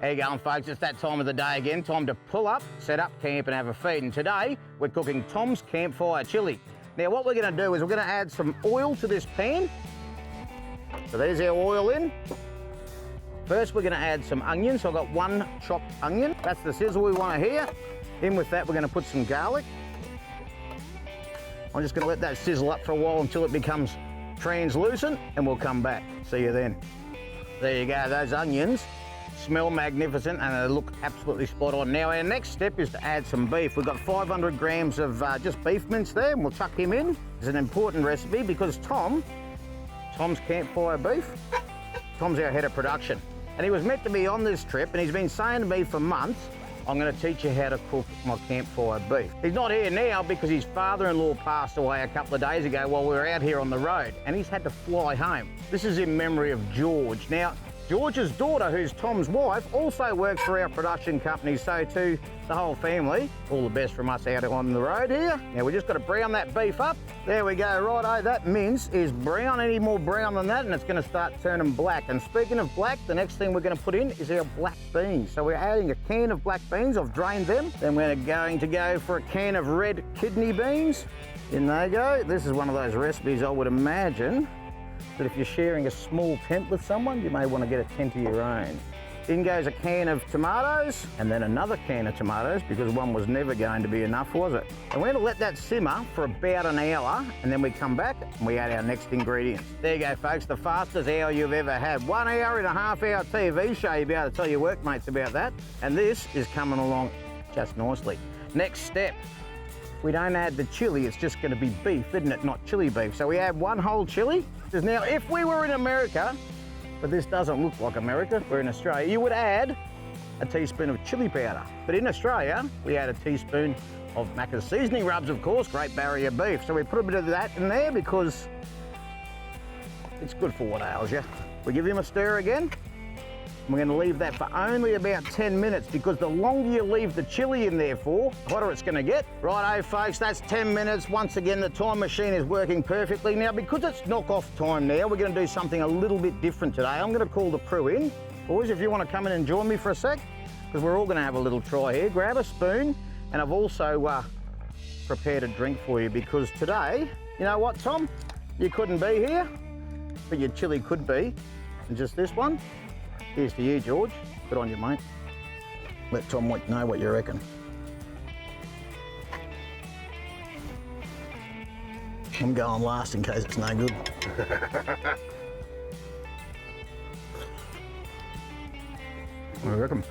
How you going, folks? It's that time of the day again. Time to pull up, set up camp and have a feed. And today we're cooking Tom's Campfire chili. Now what we're going to do is we're going to add some oil to this pan. So there's our oil in. First we're going to add some onions. So I've got one chopped onion. That's the sizzle we want to hear. In with that we're going to put some garlic. I'm just going to let that sizzle up for a while until it becomes translucent and we'll come back. See you then. There you go, those onions smell magnificent and they look absolutely spot on. Now our next step is to add some beef. We've got 500 grams of just beef mince there and we'll chuck him in. It's an important recipe because Tom's Campfire beef, Tom's our head of production. And he was meant to be on this trip and he's been saying to me for months, I'm going to teach you how to cook my campfire beef. He's not here now because his father-in-law passed away a couple of days ago while we were out here on the road and he's had to fly home. This is in memory of George. Now, George's daughter, who's Tom's wife, also works for our production company, so to the whole family, all the best from us out on the road here. Now we just got to brown that beef up. There we go, righto, that mince is brown, any more brown than that, and it's going to start turning black. And speaking of black, the next thing we're going to put in is our black beans. So we're adding a can of black beans, I've drained them. Then we're going to go for a can of red kidney beans. In they go. This is one of those recipes I would imagine that if you're sharing a small tent with someone, you may want to get a tent of your own. In goes a can of tomatoes, and then another can of tomatoes, because one was never going to be enough, was it? And we're going to let that simmer for about an hour, and then we come back and we add our next ingredients. There you go, folks, the fastest hour you've ever had. 1 hour and a half hour TV show, you'll be able to tell your workmates about that. And this is coming along just nicely. Next step. We don't add the chili, it's just going to be beef, isn't it? Not chili beef. So we add one whole chili. Now, if we were in America, but this doesn't look like America, we're in Australia, you would add a teaspoon of chili powder. But in Australia, we add a teaspoon of Macca's seasoning rubs, of course, Great Barrier beef. So we put a bit of that in there because it's good for what ails you. We give him a stir again. We're going to leave that for only about 10 minutes because the longer you leave the chili in there for, the hotter it's going to get. Righto, folks, that's 10 minutes. Once again, the time machine is working perfectly. Now, because it's knock-off time now, we're going to do something a little bit different today. I'm going to call the crew in. Boys, if you want to come in and join me for a sec, because we're all going to have a little try here. Grab a spoon, and I've also prepared a drink for you because today, you know what, Tom? You couldn't be here, but your chili could be. And just this one. Here's to you, George. Good on you, mate. Let Tom know what you reckon. I'm going last in case it's no good. What do you reckon?